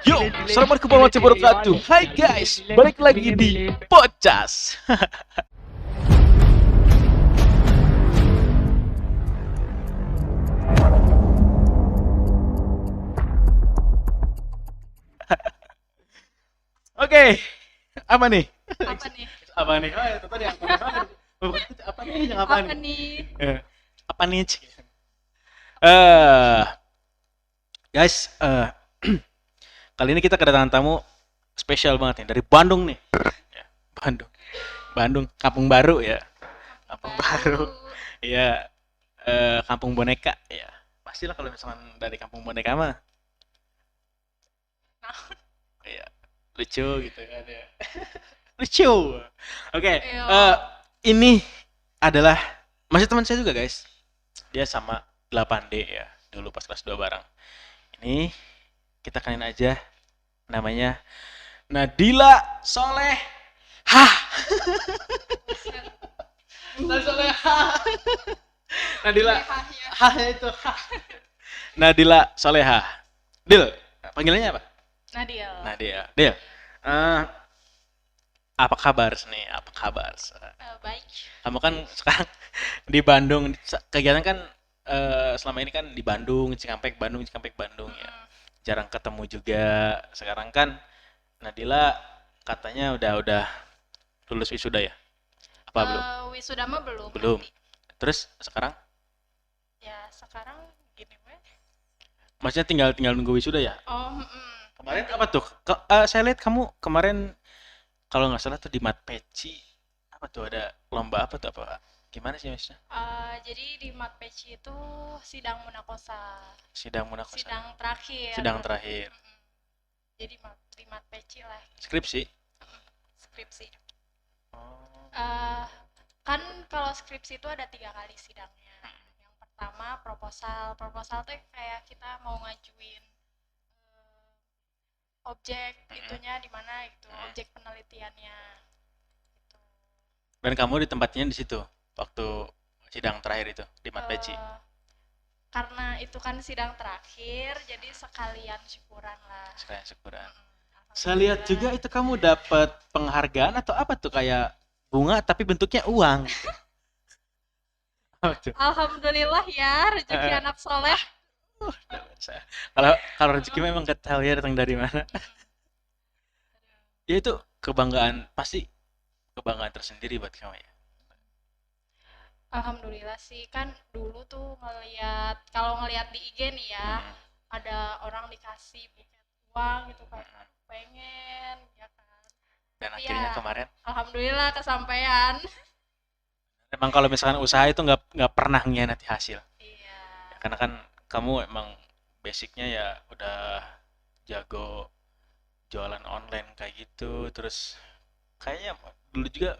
Yo, assalamualaikum warahmatullahi wabarakatuh. Hai guys, balik lagi di Podcast. Oke, apa nih? Apa nih? Apa nih? Oh, itu tadi apa nih? Apa nih? Yang apa Apa nih? nih? Apa nih? Eh, guys, kali ini kita kedatangan tamu spesial banget nih dari Bandung nih. Ya, Bandung, Bandung, Kampung Baru ya. Kampung Baru. Iya, Kampung Boneka ya. Pastilah kalau misalkan dari Kampung Boneka mah ya lucu gitu kan ya. Lucu. Oke, Ayo. ini adalah masih teman saya juga, guys. Dia sama 8D ya. Dulu pas kelas 2 bareng. Ini kita kenalin aja namanya Nadila Soleh. Hah. Nadila Soleh. Nadila. Lehahnya. Hah itu. Hah. Nadila Soleha. Dil, panggilannya apa? Nadil. Nadia. Dil. eh, apa kabar nih? Apa kabar? Baik. Kamu kan sekarang di Bandung. Kegiatan kan selama ini kan di Bandung, Cikampek, Bandung ya. Mm-mm. Jarang ketemu juga. Sekarang kan Nadila katanya udah lulus wisuda ya? Apa belum? Wisuda mah belum. Belum. Nanti. Terus sekarang Ya sekarang gini weh. maksudnya tinggal nunggu wisuda ya? Oh, Kemarin nanti. apa tuh? Saya lihat kamu kemarin kalau nggak salah tuh di Matpeci apa tuh ada lomba apa tuh apa? Gimana sih maksudnya? Jadi di Matpeci itu sidang munakosa. Sidang munakosa. Sidang terakhir. Sidang terakhir. Mm-mm. Jadi di Matpeci lah Skripsi. skripsi. Oh. Eh, kan kalau skripsi itu ada 3 kali sidangnya. Yang pertama proposal. Proposal tuh kayak kita mau ngajuin eh, objek itunya di mana gitu, objek penelitiannya gitu. Dan kamu di tempatnya di situ waktu sidang terakhir itu di Matpeci. Eh, karena itu kan sidang terakhir, jadi sekalian syukuran lah. Sekalian syukuran. Mm-mm, Saya lihat juga alhamdulillah. itu kamu dapat penghargaan atau apa tuh kayak bunga tapi bentuknya uang gitu. Apa tuh? Alhamdulillah ya, rezeki Eh, anak soleh. kalau kalau rezeki memang gak tahu ya datang dari mana. Ya itu kebanggaan pasti kebanggaan tersendiri buat kamu ya. Alhamdulillah sih, kan dulu tuh ngelihat, kalau ngelihat di IG nih ya, Mm-mm. ada orang dikasih buket uang gitu kan, Mm-mm. aduh pengen ya kan. Dan Tapi akhirnya ya kemarin alhamdulillah kesampaian. emang kalau misalkan usaha itu nggak pernah ngianati hasil. Iya. Ya, karena kan kamu emang basicnya ya udah jago jualan online kayak gitu terus kayaknya dulu juga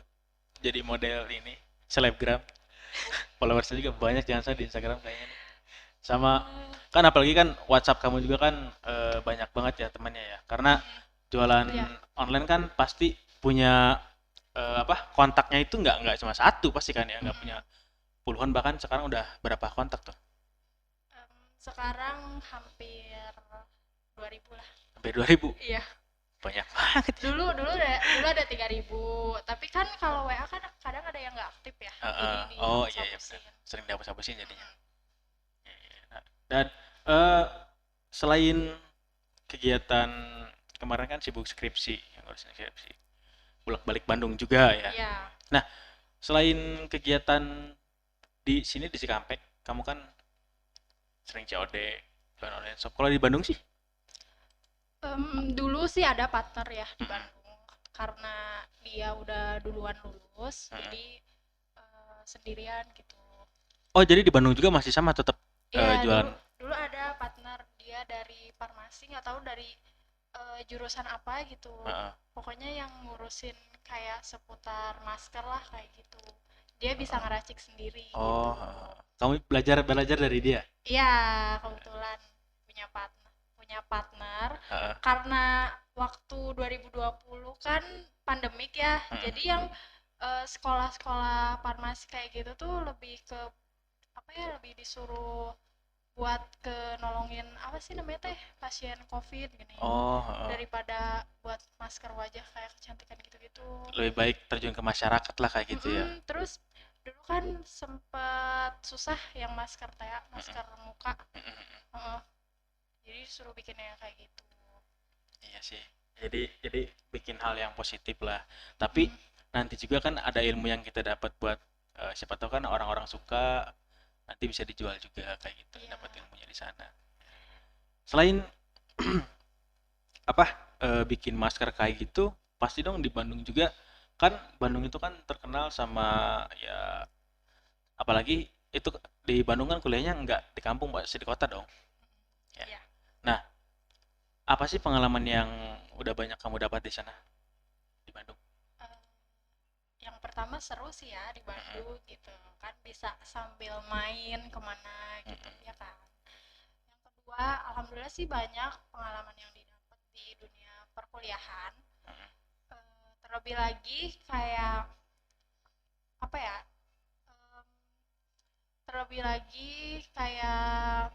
jadi model ini selebgram followersnya juga banyak jangan salah di Instagram kayaknya nih. Sama Hmm, kan apalagi kan WhatsApp kamu juga kan banyak banget ya temannya ya karena jualan iya. online kan pasti punya apa kontaknya itu nggak cuma satu pasti kan ya nggak punya puluhan bahkan sekarang udah berapa kontak tuh Sekarang hampir 2.000 lah. hampir 2000 Iya. banyak banget ya. Dulu ada 3.000, tapi kan kalau WA kan kadang ada yang nggak aktif ya. Jadi Oh iya iya benar dihapus-hapusin. sering dihapus-hapusin jadinya. Iya, iya. Nah, dan eh, selain kegiatan kemarin kan sibuk skripsi yang ngurusin skripsi bolak-balik Bandung juga ya. Iya. Nah, selain kegiatan di sini di Cikampek, kamu kan sering COD, jualan online shop. Kalau di Bandung sih? Dulu sih ada partner ya di Mm-mm. Bandung, karena dia udah duluan lulus, Mm-mm. jadi sendirian gitu. Oh, jadi di Bandung juga masih sama tetap Iya, jualan. dulu dulu ada partner dia dari farmasi, nggak tahu dari jurusan apa gitu. Heeh. Pokoknya yang ngurusin kayak seputar masker lah kayak gitu. Dia bisa Heeh. ngeracik sendiri Oh, gitu. heeh. Kamu belajar belajar dari dia. Iya, kebetulan punya partner Heeh. karena waktu 2020 kan pandemik ya. Mm-mm. Jadi yang sekolah-sekolah farmasi kayak gitu tuh lebih ke apa ya, lebih disuruh buat ke nolongin apa sih namanya teh pasien COVID gini, Oh, heeh. daripada buat masker wajah kayak kecantikan gitu-gitu. Lebih baik terjun ke masyarakat lah kayak gitu ya. Terus dulu kan sempet susah yang masker teh, Mm-mm. masker muka. Mm-mm. Heeh. Jadi suruh bikin yang kayak gitu. Iya sih. Jadi bikin hal yang positif lah. Tapi Mm, nanti juga kan ada ilmu yang kita dapat buat siapa tahu kan orang-orang suka nanti bisa dijual juga kayak gitu, iya. dapat ilmunya di sana. Selain apa bikin masker kayak gitu, pasti dong di Bandung juga kan Bandung itu kan terkenal sama ya apalagi itu di Bandung kan kuliahnya nggak di kampung, pasti di kota dong. Ya. Iya. Nah, apa sih pengalaman yang udah banyak kamu dapat di sana di Bandung? Eh, yang pertama seru sih ya di Mm-mm. Bandung gitu kan, bisa sambil main kemana gitu Mm-mm. ya kan. Yang kedua, alhamdulillah sih banyak pengalaman yang didapat di dunia perkuliahan. Mm-mm. Terlebih lagi kayak apa ya, em, terlebih lagi kayak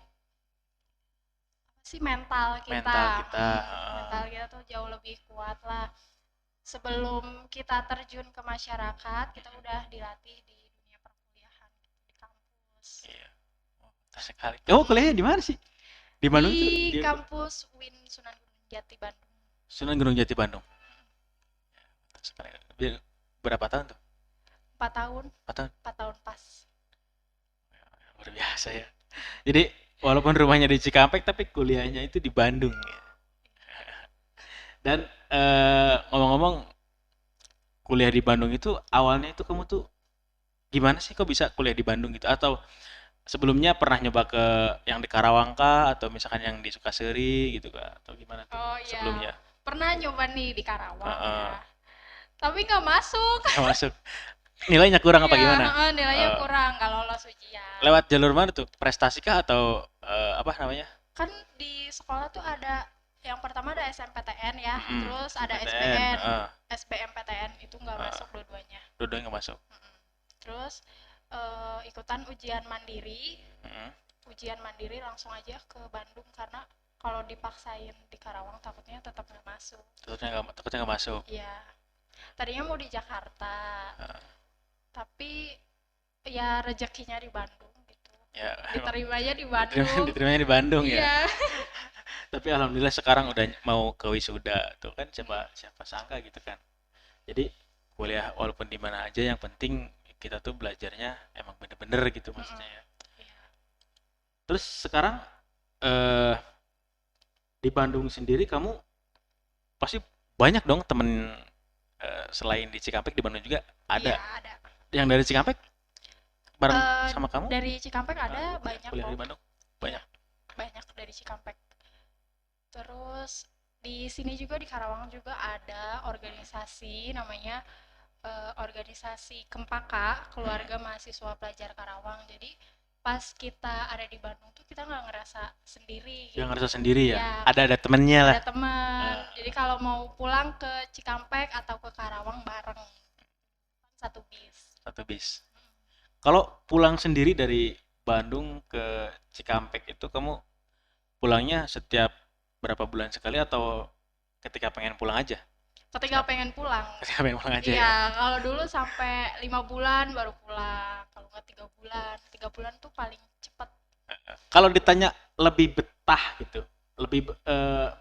apa sih, mental kita. Mental kita Mental kita tuh jauh lebih kuat lah. Sebelum kita terjun ke masyarakat, kita udah dilatih di dunia perkuliahan gitu, di kampus. iya. Oh, mantap sekali. Kamu kuliahnya di mana sih? Di Di Bandung tuh di kampus UIN Sunan Gunung Jati Bandung. Sunan Gunung Jati Bandung. Mantap sekali. Berapa tahun tuh? 4 tahun, 4 tahun. 4 tahun pas. Luar biasa ya. Jadi walaupun rumahnya di Cikampek tapi kuliahnya itu di Bandung ya. Dan ngomong-ngomong kuliah di Bandung itu awalnya itu kamu tuh gimana sih kok bisa kuliah di Bandung gitu? Atau sebelumnya pernah nyoba ke yang di Karawang kah? Atau misalkan yang di Sukaseri gitu kah? Atau gimana tuh Oh iya, sebelumnya? pernah nyoba nih di Karawang Heeh, ya, tapi nggak masuk. nggak masuk. Nilainya kurang apa Iya, gimana? nilainya Eh, kurang, nggak lolos ujian. lewat jalur mana tuh? Prestasi kah atau apa namanya? Kan di sekolah tuh ada yang pertama ada SMPTN ya, Mm-mm, terus ada SNPTN, SBN, SBMPTN itu nggak eh, masuk dua-duanya. dua-duanya nggak masuk. Mm-mm. Terus ikutan ujian mandiri, Mm-mm. langsung aja ke Bandung karena kalau dipaksain di Karawang takutnya tetap nggak masuk. Takutnya nggak masuk. Iya, tadinya mau di Jakarta, Eh, tapi ya rezekinya di Bandung gitu. ya emang Diterimanya di Bandung. diterimanya di Bandung ya. Iya. Tapi alhamdulillah sekarang udah mau ke wisuda tuh kan siapa Mm, siapa sangka gitu kan. Jadi kuliah walaupun di mana aja yang penting kita tuh belajarnya emang bener-bener gitu mm-mm. maksudnya ya. Iya. Terus sekarang eh di Bandung sendiri kamu pasti banyak dong temen selain di Cikampek di Bandung juga Iya ada. ada. Yang dari Cikampek bareng Eh, sama kamu dari Cikampek ada banyak kuliah kok. di Bandung? Iya, Banyak. banyak dari Cikampek. Terus di sini juga di Karawang juga ada organisasi namanya organisasi Kempaka, Hmm. Keluarga Mahasiswa Pelajar Karawang. Jadi pas kita ada di Bandung tuh kita nggak ngerasa sendiri Yang gitu. ngerasa sendiri ya. Ya, Ada temennya lah. ada teman. Eh, Jadi kalau mau pulang ke Cikampek atau ke Karawang bareng satu bis. satu bis. Kalau pulang sendiri dari Bandung ke Cikampek itu kamu pulangnya setiap berapa bulan sekali atau ketika pengen pulang aja? Ketika pengen pulang. Ketika pengen pulang aja ya. Iya, kalau dulu sampai 5 bulan baru pulang. Kalau nggak 3 bulan, 3 bulan tuh paling cepet. Kalau ditanya lebih betah gitu, lebih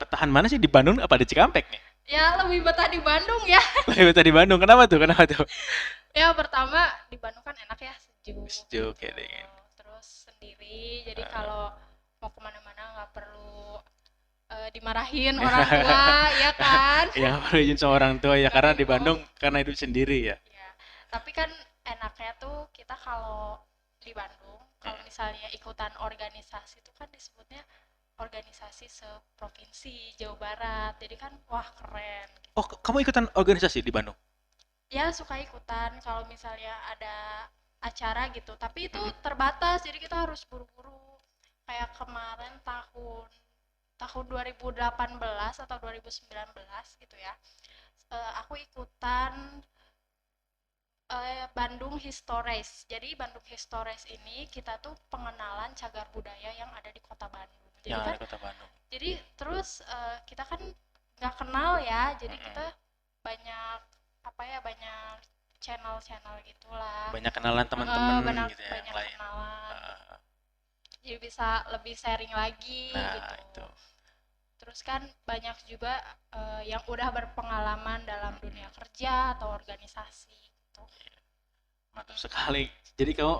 betahan mana sih di Bandung apa di Cikampek nih? Ya lebih betah di Bandung ya. Lebih betah di Bandung. Kenapa tuh? Kenapa tuh? Ya pertama di Bandung kan enak ya, sejuk Sejuk gitu. ya dingin. Terus sendiri, jadi Eh, kalau mau kemana-mana nggak perlu dimarahin orang tua, ya kan? yang perlu izin sama orang tua ya Nggak karena di bingung. Bandung karena hidup sendiri ya. Ya, tapi kan enaknya tuh kita kalau di Bandung, kalau Mm. misalnya ikutan organisasi itu kan disebutnya organisasi seprovinsi Jawa Barat. Jadi kan wah keren gitu. Oh, kamu ikutan organisasi di Bandung? Ya suka ikutan kalau misalnya ada acara gitu, tapi itu Mm. terbatas jadi kita harus buru-buru. Kayak kemarin tahun tahun 2018 atau 2019 gitu ya. Aku ikutan Bandung Histores. Jadi Bandung Histores ini kita tuh pengenalan cagar budaya yang ada di kota Bandung. Jadi Yang ada kan, di Kota Bandung. jadi terus kita kan nggak kenal ya, jadi Mm-mm. kita banyak apa ya, banyak channel-channel gitulah. Banyak kenalan teman-teman Banyak gitu ya yang banyak lain. kenalan. Ah, Jadi bisa lebih sharing lagi nah, gitu. itu. Terus kan banyak juga yang udah berpengalaman dalam dunia kerja atau organisasi gitu. Mantap sekali. Jadi kamu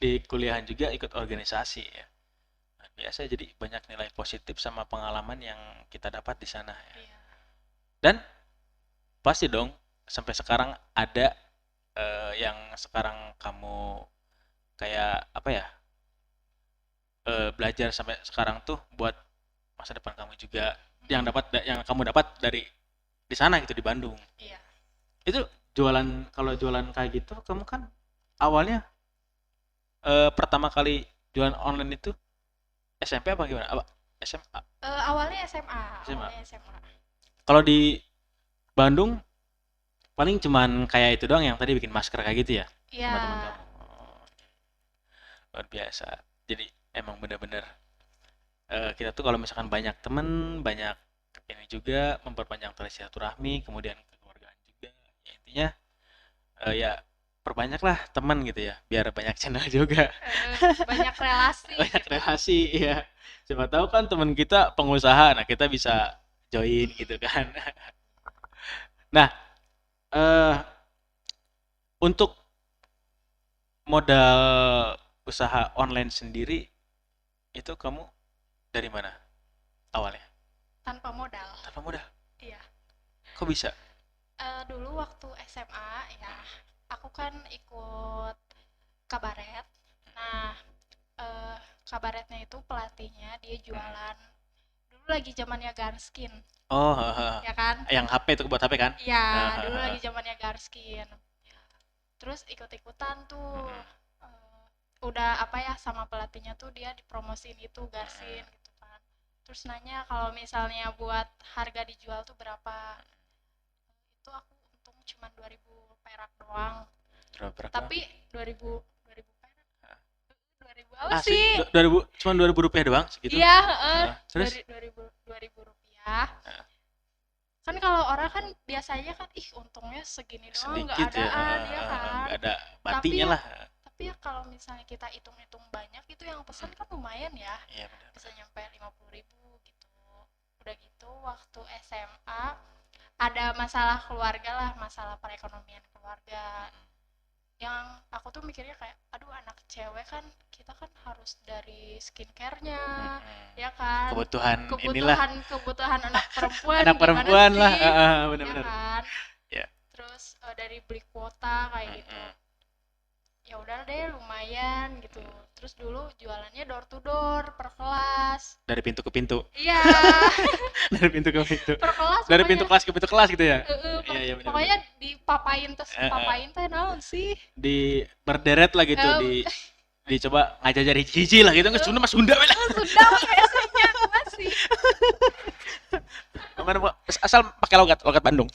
di kuliahan juga ikut organisasi ya. Nah, biasa jadi banyak nilai positif sama pengalaman yang kita dapat di sana ya. Iya. Dan pasti dong sampai sekarang ada yang sekarang kamu kayak apa ya? Belajar sampai sekarang tuh buat masa depan kamu juga yang kamu dapat dari di sana gitu di Bandung. Iya. Itu kalau jualan kayak gitu kamu kan awalnya pertama kali jualan online itu SMP apa gimana? Apa SMA? Awalnya SMA. SMA. Awalnya SMA. Kalau di Bandung paling cuman kayak itu doang yang tadi bikin masker kayak gitu ya Iya. sama teman kamu. Oh, luar biasa. Jadi emang bener-bener kita tuh kalau misalkan banyak temen, banyak ini juga memperpanjang tali silaturahmi, kemudian kekeluargaan juga. Ya, intinya ya perbanyaklah teman gitu ya, biar banyak channel juga. Banyak relasi Banyak gitu. relasi ya. Siapa tahu kan teman kita pengusaha, nah kita bisa join gitu kan. Nah, eh untuk modal usaha online sendiri itu kamu dari mana awalnya? Tanpa modal. Tanpa modal. Iya. Kok bisa? Dulu waktu SMA ya, aku kan ikut kabaret. Nah, kabaretnya itu pelatihnya dia jualan. Dulu lagi zamannya Garskin, Oh, ya kan? yang HP itu buat HP kan? Iya, Ah, dulu lagi zamannya Garskin. Terus ikut-ikutan tuh. Udah apa ya, sama pelatihnya tuh dia dipromosiin itu Garsin gitu kan. Terus nanya kalau misalnya buat harga dijual tuh berapa. Itu aku untung cuma 2000 perak doang. berapa? Tapi 2000 perak. Ah. 2000 apa Asli, sih? 2000 cuma 2000 rupiah doang segitu. Iya, Terus 2000 rupiah. Ah. Kan kalau orang kan biasanya kan untungnya segini doang, nggak sedikit ya, adaan ya kan. nggak ada Tapi batinya ya, lah. tapi ya kalau misalnya kita hitung-hitung banyak itu yang pesan kan lumayan ya. Iya benar. Bisa nyampe 50.000 gitu. Udah gitu waktu SMA ada masalah keluarga lah, masalah perekonomian keluarga. Yang aku tuh mikirnya kayak, aduh anak cewek kan, kita kan harus dari skincare-nya, ya kan? Kebutuhan inilah Kebutuhan anak perempuan anak gimana perempuan lah, sih? Ya benar-benar. kan? Ya. Terus dari beli kuota kayak gitu. Ya udah deh lumayan gitu. Terus dulu jualannya door to door per kelas. Dari pintu ke pintu. Iya. Dari pintu ke pintu. Per kelas Dari pokoknya. pintu kelas ke pintu kelas gitu ya. Iya benar. Pokoknya dipapain papain teh naon sih? Di berderet lah gitu, dicoba ngajari hiji lah gitu, nggak Sunda mas Sunda lah. Sunda biasanya masih. Asal pakai logat Bandung.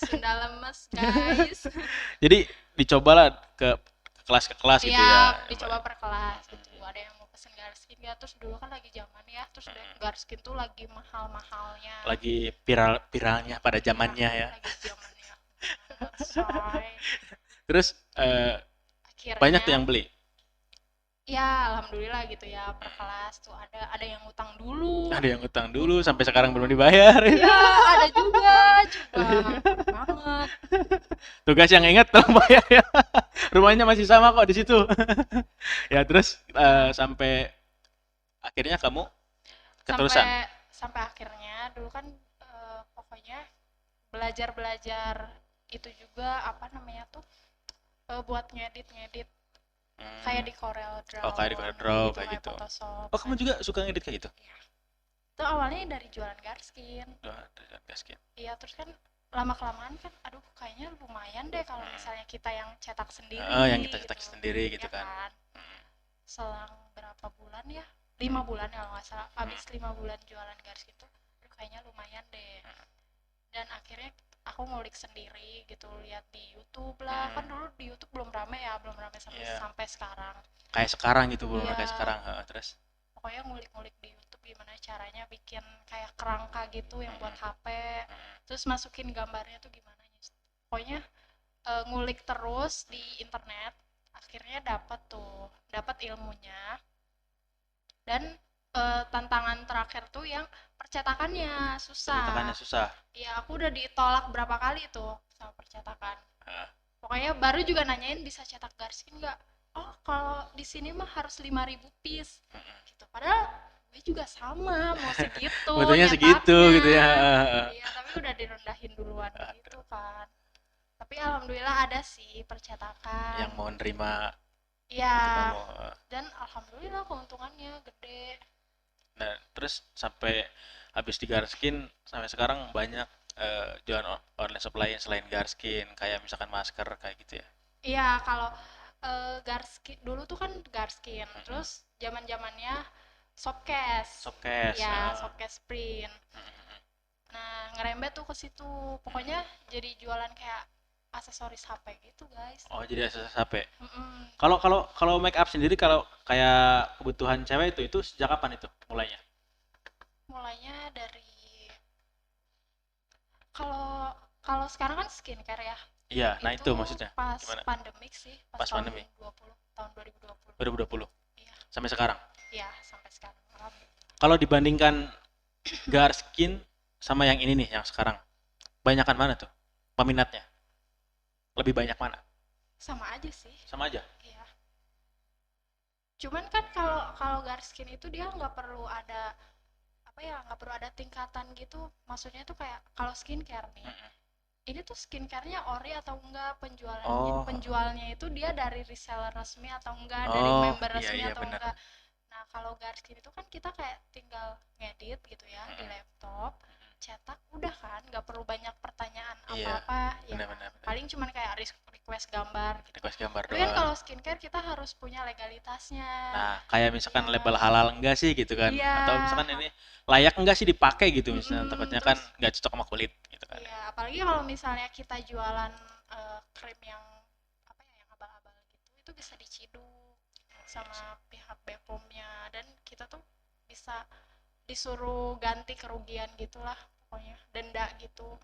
Sunda lemes guys. Jadi dicobalah ke kelas gitu ya. Dicoba per kelas gitu. Ada yang mau pesen Garskin ya, terus dulu kan lagi zaman ya, terus Garskin tuh lagi mahal-mahalnya. Lagi viralnya pada zamannya ya. Lagi zamannya. Coy. Terus Akhirnya, banyak tuh yang beli. Ya alhamdulillah gitu ya, per kelas tuh ada yang utang dulu. Ada yang utang dulu sampai sekarang belum dibayar. Ya ada juga banget. Tugas yang ingat tolong bayar ya. Rumahnya masih sama kok di situ. Ya terus sampai akhirnya kamu keterusan. Sampai akhirnya dulu kan pokoknya belajar itu juga apa namanya tuh buat ngedit kayak di Corel Draw. Oh, kayak di Corel Draw gitu, kayak gitu. Photoshop. Oh, kamu juga suka ngedit kayak gitu? Iya. Itu awalnya dari jualan Garskin. Garskin. Iya, terus kan lama-kelamaan kan aduh kayaknya lumayan deh kalau misalnya kita yang cetak sendiri. Yang kita cetak sendiri gitu ya kan. Selang berapa bulan ya? 5 bulan kalau nggak salah. Habis 5 bulan jualan Garskin tuh kayaknya lumayan deh. Dan akhirnya aku ngulik sendiri gitu, lihat di YouTube lah. Kan dulu di YouTube belum rame ya, belum rame sampai Iya. sampai sekarang. Kayak sekarang gitu, belum Iya, kayak sekarang. Terus. pokoknya ngulik-ngulik di YouTube gimana caranya bikin kayak kerangka gitu yang buat HP. Terus masukin gambarnya tuh gimana. Pokoknya ngulik terus di internet, akhirnya dapat ilmunya. Dan tantangan terakhir tuh yang percetakannya Percetakannya susah. susah. Ya aku udah ditolak berapa kali tuh sama percetakan. Heeh. Pokoknya baru juga nanyain bisa cetak garskin nggak. Oh kalau di sini mah harus 5.000 piece gitu. Padahal gue juga sama mau segitu Butuhnya segitu nyetaknya. gitu ya. Iya tapi udah direndahin duluan gitu kan. Tapi alhamdulillah ada sih percetakan. Yang mau nerima Iya. itu kamu. Dan alhamdulillah keuntungannya gede. Nah, terus sampai habis di Garskin sampai sekarang banyak jualan online shop lain selain Garskin, kayak misalkan masker kayak gitu ya. Iya, kalau Garskin dulu tuh kan Garskin, terus zaman-zamannya Shopcase. Shopcase. Ya, Shopcase Print. Nah, ngerembet tuh ke situ. Pokoknya jadi jualan kayak aksesoris HP gitu, guys. Oh, jadi aksesoris HP. Mm-mm. Kalau kalau kalau make up sendiri, kalau kayak kebutuhan cewek itu sejak kapan itu mulainya? Mulainya dari kalau kalau sekarang kan skincare ya. Iya, nah itu maksudnya. Pas Gimana? pandemik sih, Pas tahun pandemi 20, tahun 2020. 2020 Iya, sampai sekarang. iya sampai sekarang. Kalau dibandingkan Garskin sama yang ini nih, yang sekarang, banyakan mana tuh peminatnya? Lebih banyak mana? Sama aja sih. Sama aja. Iya. Cuman kan kalau kalau Garskin itu dia nggak perlu ada apa ya, nggak perlu ada tingkatan gitu. Maksudnya tuh kayak kalau skincare nih, ini tuh skincarenya ori atau enggak, Oh, penjualnya itu dia dari reseller resmi atau enggak, dari oh, member iya resmi iya atau benar. enggak. Nah kalau Garskin itu kan kita kayak tinggal ngedit gitu ya di laptop, cetak udah kan, nggak perlu banyak pertanyaan Iya, apa-apa ya. benar-benar. Paling cuman kayak request gambar gitu. Request gambar Tapi kan doang. kalau skincare kita harus punya legalitasnya. Nah, kayak misalkan Iya. label halal enggak sih gitu kan? Iya. Atau misalkan ini layak enggak sih dipakai gitu misalnya, takutnya kan Terus nggak cocok sama kulit gitu kan. iya, apalagi kalau misalnya kita jualan krim yang apa ya, yang abal-abal gitu, itu bisa diciduk sama pihak Bepomnya, dan kita tuh bisa disuruh ganti kerugian gitulah, pokoknya denda gitu.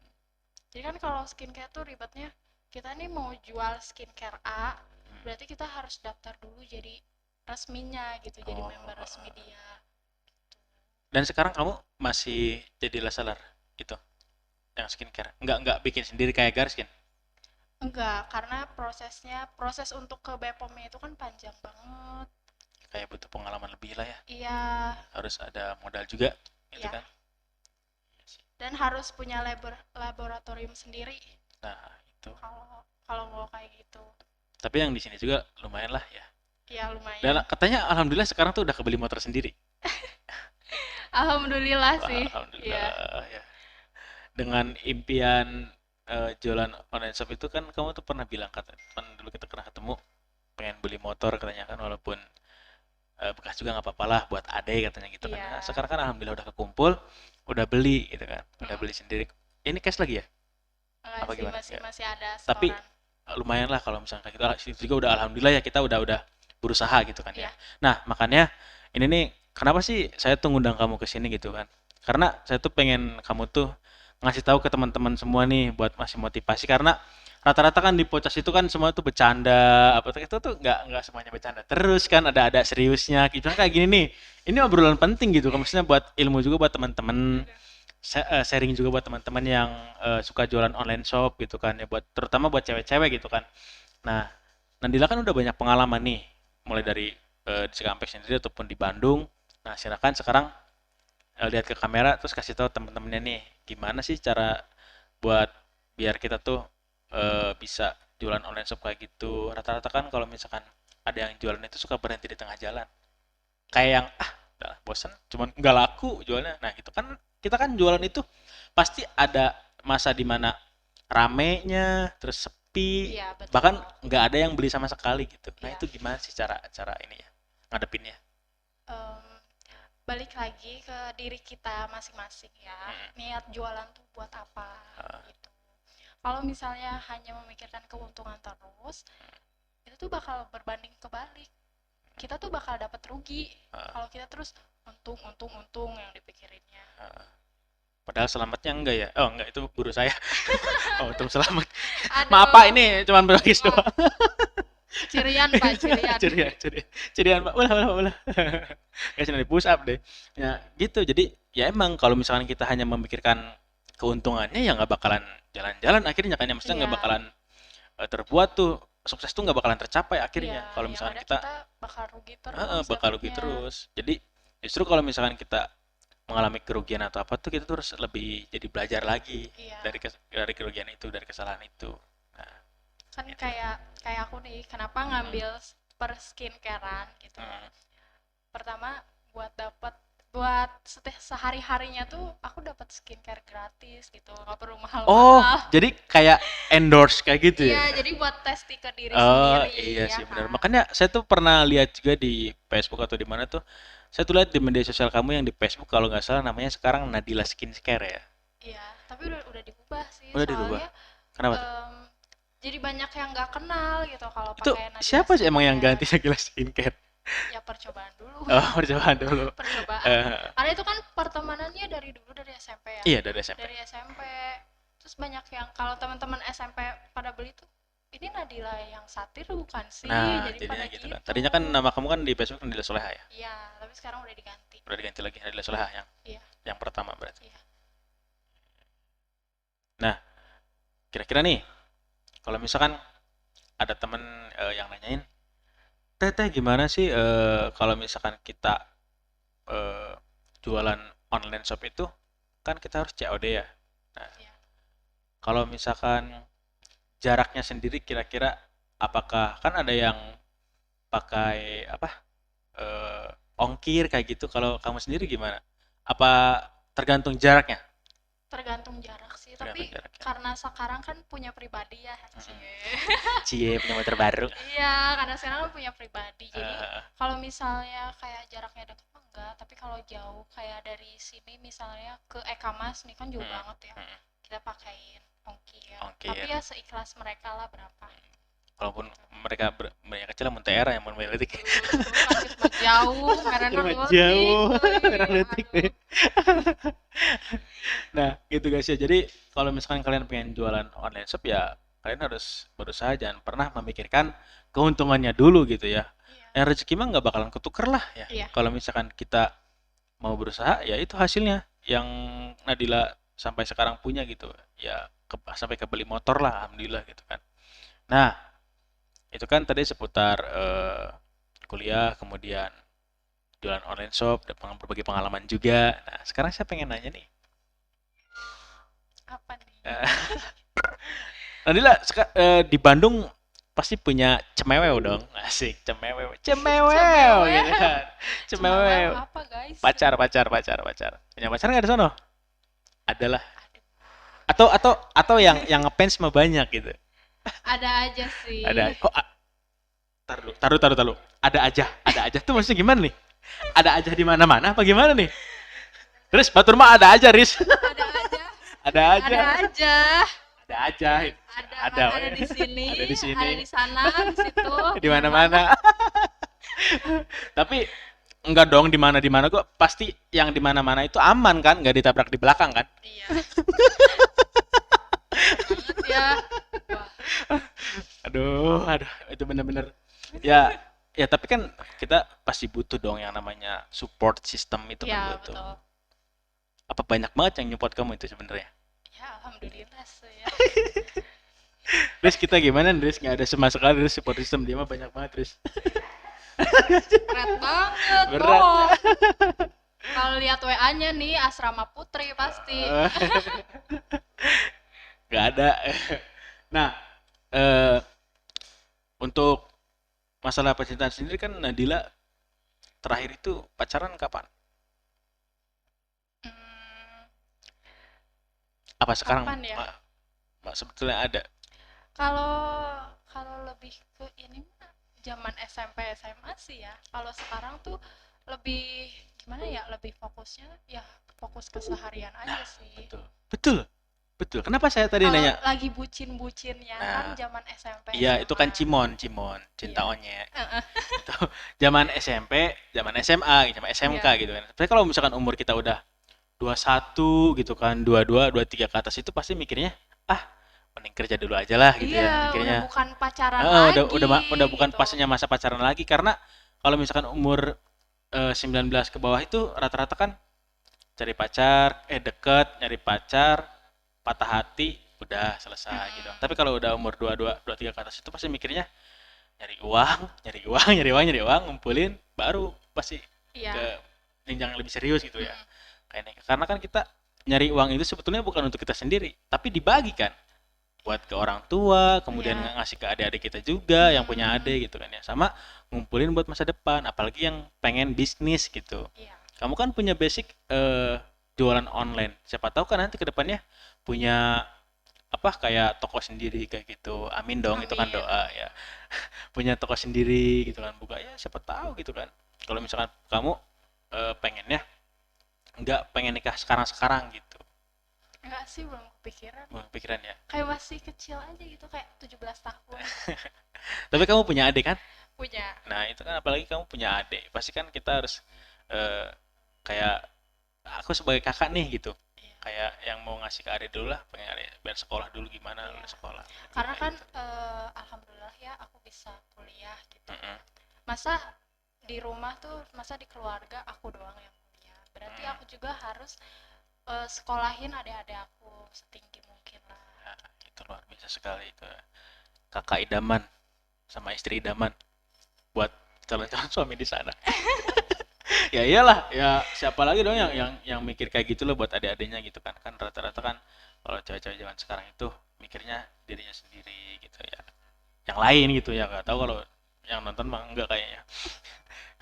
Jadi kan kalau skincare tuh ribetnya, kita nih mau jual skincare A, berarti kita harus daftar dulu jadi resminya gitu, jadi Oh. member resmi dia. Dan sekarang kamu masih jadi reseller itu yang skincare? Enggak bikin sendiri kayak Garskin. Enggak, karena proses untuk ke Bepomnya itu kan panjang banget. Kayak butuh pengalaman lebih lah ya. Iya, Harus ada modal juga gitu iya. kan. Dan harus punya laboratorium sendiri Nah, itu. kalau kalau mau kayak gitu. Tapi yang di sini juga lumayan lah ya. Ya lumayan. Dan katanya alhamdulillah sekarang tuh udah kebeli motor sendiri. Alhamdulillah Wah, sih. alhamdulillah Iya. ya. Dengan impian jualan online shop itu kan kamu tuh pernah bilang, kan dulu kita pernah ketemu, pengen beli motor katanya kan, walaupun bekas juga nggak apa-apa lah buat ade katanya gitu kan. Iya. Nah, sekarang kan alhamdulillah udah kekumpul, udah beli gitu kan, udah beli sendiri. Ini cash lagi ya? Enggak Apa sih, gimana? masih Ya. masih ada Tapi setoran. lumayan lah kalau misalnya kita itu juga udah alhamdulillah ya, kita udah berusaha gitu kan ya. Iya. Nah, makanya ini nih kenapa sih saya tuh ngundang kamu ke sini gitu kan? Karena saya tuh pengen kamu tuh ngasih tahu ke teman-teman semua nih buat masih motivasi, karena rata-rata kan di podcast itu kan semua tuh bercanda apa tuh, itu tuh nggak semuanya bercanda terus kan, ada seriusnya gitu kan. Kayak gini nih, ini obrolan penting gitu kan, maksudnya buat ilmu juga buat teman-teman, sharing juga buat teman-teman yang suka jualan online shop gitu kan ya, buat terutama buat cewek-cewek gitu kan. Nah, Nandila kan udah banyak pengalaman nih, mulai dari di Cikampek sendiri ataupun di Bandung. Nah, silakan sekarang lihat ke kamera terus kasih tahu teman-temannya nih, gimana sih cara buat biar kita tuh bisa jualan online shop kayak gitu. Rata-rata kan kalau misalkan ada yang jualan itu suka berhenti di tengah jalan. Kayak yang udah bosan, cuman nggak laku jualnya. Nah, gitu kan kita kan jualan itu pasti ada masa dimana ramenya, terus sepi, Iya, betul. bahkan nggak ada yang beli sama sekali gitu. Nah, Iya. itu gimana sih cara ini ya, ngadepinnya? Em, balik lagi ke diri kita masing-masing ya. Niat jualan tuh buat apa gitu. Kalau misalnya hanya memikirkan keuntungan terus, itu tuh bakal berbanding kebalik. Kita tuh bakal dapat rugi kalau kita terus untung yang dipikirinnya. Padahal selamatnya enggak ya? Oh enggak, itu guru saya. Oh untung selamat. Aduh, Maaf Pak, ini cuman beragis Wah, doang. cirian Pak, cirian. Cerian Pak, ulah. Guys, nanti push up deh. Ya gitu, jadi ya emang kalau misalkan kita hanya memikirkan keuntungannya ya nggak bakalan jalan-jalan akhirnya kan ya, maksudnya nggak Iya, bakalan terbuat tuh, sukses tuh nggak bakalan tercapai iya, akhirnya kalau yang misalkan ada kita kita bakal rugi terus bakal rugi efeknya. terus. Jadi justru kalau misalkan kita mengalami kerugian atau apa tuh kita tuh harus lebih jadi belajar lagi Iya, dari kerugian itu, dari kesalahan itu. Nah, kan itu. kayak aku nih, kenapa Mm-mm. ngambil per skincarean gitu. Mm. Pertama buat sehari-harinya tuh aku dapat skincare gratis gitu, nggak perlu Oh, mahal-mahal. jadi kayak endorse kayak gitu ya? Iya, jadi buat testing ke diri Oh sendiri iya ya sih benar. kan. Makanya saya tuh pernah lihat juga di Facebook atau di mana tuh. Saya tuh lihat di media sosial kamu yang di Facebook kalau nggak salah namanya sekarang Nadila Skincare ya. Iya, tapi udah diubah sih, Udah dirubah. soalnya Kenapa tuh? em, jadi banyak yang nggak kenal gitu kalau Itu pakai Nadila siapa sih emang yang Skincare. ganti Nadila Skincare? Ya percobaan dulu. Oh, percobaan dulu. Percobaan. Eh, Karena itu kan pertemanannya dari dulu, dari SMP ya. iya dari SMP. Dari SMP. Terus banyak yang kalau teman-teman SMP pada beli tuh, ini Nadila yang satir bukan sih? Nah, Jadi jadinya pada gitu gitu. kan. Tadinya kan nama kamu kan di Facebook Nadila Soleha ya. Iya, tapi sekarang udah diganti. Udah diganti lagi Nadila Soleha Iya, yang pertama berarti. iya. Nah, kira-kira nih kalau misalkan ada temen yang nanyain, Teteh gimana sih kalau misalkan kita eh, jualan online shop itu kan kita harus COD ya. Nah, Iya. kalau misalkan jaraknya sendiri kira-kira apakah kan ada yang pakai apa ongkir kayak gitu. Kalau kamu sendiri gimana? Apa tergantung jaraknya? Tergantung jarak sih, tapi Tergantung jaraknya. karena sekarang kan punya pribadi ya, Cie. Cie punya motor baru. Iya, karena sekarang kan punya pribadi. Jadi Eh, kalau misalnya kayak jaraknya dekat mah enggak, tapi kalau jauh kayak dari sini misalnya ke Ekamas nih kan jauh hmm, banget ya. hmm, Kita pakein ongkir. ongkir. Tapi ya seikhlas mereka lah berapa. Walaupun mereka banyak kecil mun TR yang mun letik. Lanjut mah jauh, merena Rumah leutik. jauh, Euy, merah letik aduh. deh. Nah, gitu guys ya. Jadi kalau misalkan kalian pengen jualan online shop ya kalian harus berusaha, jangan pernah memikirkan keuntungannya dulu gitu ya. Iya. Rezeki mah nggak bakalan ketuker lah ya. Iya. Kalau misalkan kita mau berusaha ya itu hasilnya yang Nadila sampai sekarang punya gitu. Ya sampai kebeli motor lah alhamdulillah gitu kan. Nah, itu kan tadi seputar kuliah, kemudian jualan online shop, dan berbagi pengalaman juga. Nah, sekarang saya pengen nanya nih. Apa nih? Nadila di Bandung pasti punya cemewew dong. Asik, cemewew. Cemewew Cemewew. gitu kan. Cemewew. Apa guys? Pacar. Punya pacar nggak di sono? Adalah. Aduh, Atau yang ngefans mah banyak gitu. ada aja sih. Ada kok taruh. Ada aja tuh maksudnya gimana nih? Ada aja di mana-mana apa gimana nih? Riz, batur mah ada aja, Riz. Ada aja. Ada aja. Ada aja. Ada aja. Ada di sini, Ada di sini. ada di sana, di situ, Di mana-mana. Tapi enggak dong di mana kok pasti yang di mana-mana itu aman kan, nggak ditabrak di belakang kan? Iya. Banget ya. Wah, Aduh, itu bener-bener ya tapi kan kita pasti butuh dong yang namanya support system itu kan ya butuh. betul. Apa banyak banget yang nyupport kamu itu sebenarnya? Ya alhamdulillah sih ya. Riz kita gimana Riz? Nggak ada sama sekali Riz support system, dia mah banyak banget Riz. Berat banget. Berat. Oh. Kalau lihat WA-nya nih asrama putri pasti. Nggak ada. Nah, eh, untuk masalah percintaan sendiri kan Nadila terakhir itu pacaran kapan? Hmm, Apa sekarang kapan ya? sebetulnya ada? Kalau kalau lebih ke ini mah zaman SMP SMA sih ya. Kalau sekarang tuh lebih gimana ya? Lebih fokusnya ya fokus keseharian aja sih. Betul. Betul. Kenapa saya tadi Kalau nanya? lagi bucin-bucinnya kan Nah, zaman SMP iya itu kan SMA. cimon, cinta Iya. onyek. Heeh. Itu zaman SMP, zaman SMA, zaman SMK Iya. gitu kan. Tapi kalau misalkan umur kita udah 21 gitu kan, 22, 23 ke atas itu pasti mikirnya, ah, mending kerja dulu aja lah gitu ya. Iya, udah Mikirnya, bukan pacaran udah lagi udah bukan gitu. pasnya masa pacaran lagi karena kalau misalkan umur 19 ke bawah itu rata-rata kan cari pacar, deket, nyari pacar, patah hati, udah selesai gitu. Mm-mm. Tapi kalau udah umur 22, 23 ke atas itu pasti mikirnya nyari uang, nyari uang, nyari uang, nyari uang, ngumpulin, baru pasti ke Iya. jenjang yang lebih serius gitu ya. Mm-mm. Kayaknya karena kan kita nyari uang itu sebetulnya bukan untuk kita sendiri, tapi dibagikan buat ke orang tua, kemudian Iya. ngasih ke adik-adik kita juga yang punya Mm-mm. adik gitu kan ya. Sama ngumpulin buat masa depan, apalagi yang pengen bisnis gitu. Iya. Kamu kan punya basic jualan online. Siapa tahu kan nanti ke depannya punya apa kayak toko sendiri kayak gitu. Amin dong, itu kan Amin. doa ya. Punya toko sendiri gitu kan. Buka ya siapa tahu gitu kan. Kalau misalkan kamu pengennya nggak pengen nikah sekarang-sekarang gitu. Enggak sih, belum kepikiran. Bukan pikiran ya. Kayak masih kecil aja gitu, kayak 17 tahun. Tapi kamu punya adik kan? Punya. Nah, itu kan apalagi kamu punya adik. Pasti kan kita harus eh, kayak aku sebagai kakak nih gitu. Iya. Kayak yang mau ngasih ke adik dulu lah, pengen adik biar sekolah dulu gimana, Iya. lulus sekolah. Karena Kayak kan gitu. alhamdulillah ya aku bisa kuliah gitu. Mm-mm. Masa di rumah tuh, masa di keluarga aku doang yang kuliah. Berarti Mm. aku juga harus sekolahin adik-adik aku setinggi mungkin lah. Ya, itu luar biasa sekali itu. Kakak idaman sama istri idaman buat calon-calon suami di sana. Ya iyalah, ya siapa lagi dong yang mikir kayak gitu loh buat adik-adiknya gitu kan. Kan rata-rata kan kalau cewek-cewek zaman sekarang itu mikirnya dirinya sendiri gitu ya. Yang lain gitu ya, nggak tahu kalau yang nonton mah enggak kayaknya.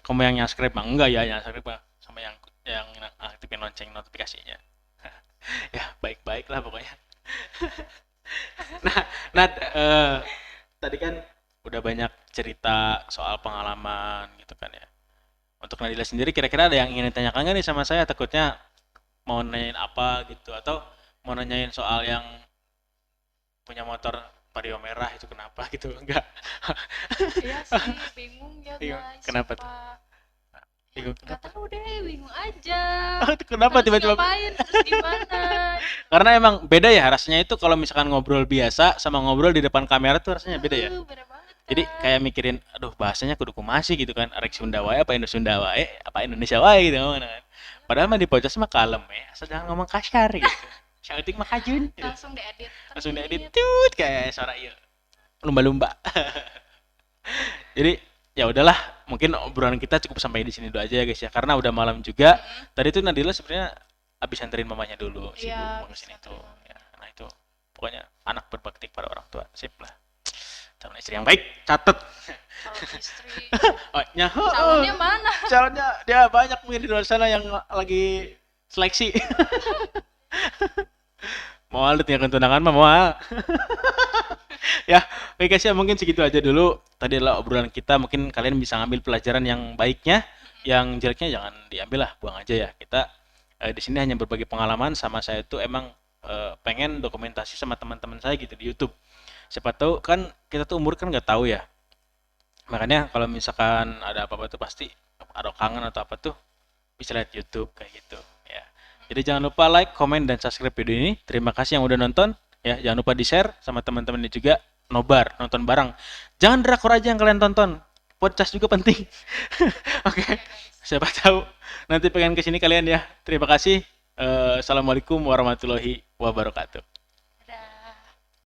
Kamu yang subscribe mah enggak ya, yang subscribe mah sama yang aktifin lonceng notifikasinya. Ya baik-baik lah pokoknya. Nah, Nat, tadi kan udah banyak cerita soal pengalaman gitu kan ya. Untuk Nadila sendiri kira-kira ada yang ingin ditanyakan nggak nih sama saya? Takutnya mau nanyain apa gitu atau mau nanyain soal yang punya motor Vario merah itu kenapa gitu enggak? Iya sih, bingung ya Bingung. guys, Kenapa tuh? sumpah. Ya, Bingung nggak kenapa? tahu deh, bingung aja. Kenapa Harus tiba-tiba? ngapain, harus gimana. Karena emang beda ya rasanya itu kalau misalkan ngobrol biasa sama ngobrol di depan kamera tuh rasanya beda ya. Bener banget Jadi kan. kayak mikirin, aduh bahasanya kudu kumasi gitu kan, Arek Sunda wae apa Indo Sunda wae, apa Indonesia wae gitu ngomongna kan. Padahal mah di podcast mah kalem ya, asal jangan ngomong kasar gitu. Syautik mah kajun gitu. Langsung diedit. Langsung diedit Tit. tut kayak suara ieu. Lumba-lumba. Jadi ya udahlah, mungkin obrolan kita cukup sampai di sini dulu aja ya guys ya, karena udah malam juga. Mm-mm. Tadi tuh Nadila sebenarnya abis anterin mamanya dulu, sibuk Iya, mau kesini bisa tuh. terima. Ya, nah itu pokoknya anak berbakti pada orang tua, sip lah. Calon istri yang baik, catet. Calon istri. Oh, Calonnya mana? calonnya dia banyak mungkin di luar sana yang lagi seleksi. Mau alit ya tunangan mah mau. Ya, oke guys ya mungkin segitu aja dulu. Tadi adalah obrolan kita, mungkin kalian bisa ngambil pelajaran yang baiknya, yang jeleknya jangan diambil lah, buang aja ya. Kita di sini hanya berbagi pengalaman sama saya itu emang pengen dokumentasi sama teman-teman saya gitu di YouTube. Siapa tahu kan kita tuh umur kan nggak tahu ya. Makanya kalau misalkan ada apa-apa tuh pasti ada kangen atau apa tuh bisa lihat YouTube kayak gitu ya. Jadi jangan lupa like, comment dan subscribe video ini. Terima kasih yang udah nonton ya. Jangan lupa di-share sama teman-teman ini juga nobar, nonton bareng. Jangan drakor aja yang kalian tonton. Podcast juga penting. Oke. Iya guys. Siapa tahu nanti pengen kesini kalian ya. Terima kasih. Assalamualaikum warahmatullahi wabarakatuh.